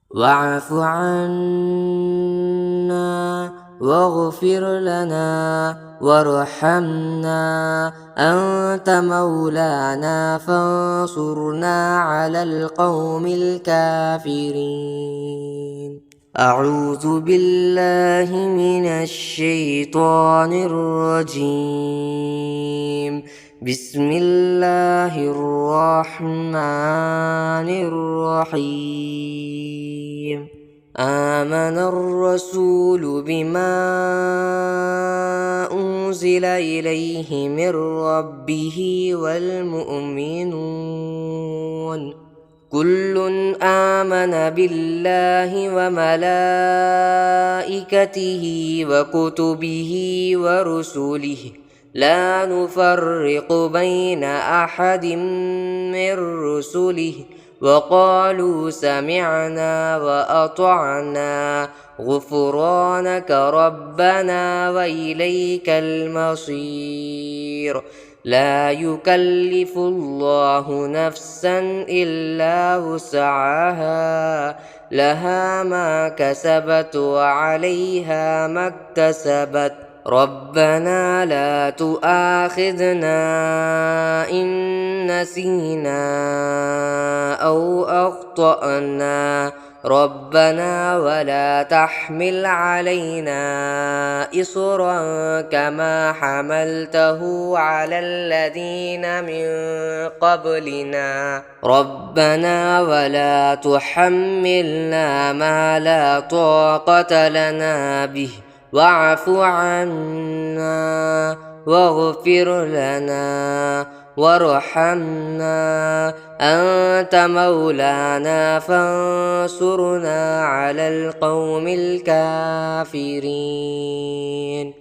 واعف عنا واغفر لنا وارحمنا، أنت مولانا فانصرنا على القوم الكافرين. أعوذ بالله من الشيطان الرجيم. بسم الله الرحمن الرحيم. آمن الرسول بما أنزل إليه من ربه والمؤمنون كل آمن بالله وملائكته وكتبه ورسله لا نفرق بين أحد من رسله وقالوا سمعنا وأطعنا غفرانك ربنا وإليك المصير. لا يكلف الله نفسا إلا وسعها، لها ما كسبت وعليها ما اكتسبت. ربنا لا تؤاخذنا إن نسينا أو أخطأنا، ربنا ولا تحمل علينا إصرا كما حملته على الذين من قبلنا، ربنا ولا تحملنا ما لا طاقة لنا به، واعف عنا واغفر لنا وارحمنا، أنت مولانا فانصرنا على القوم الكافرين.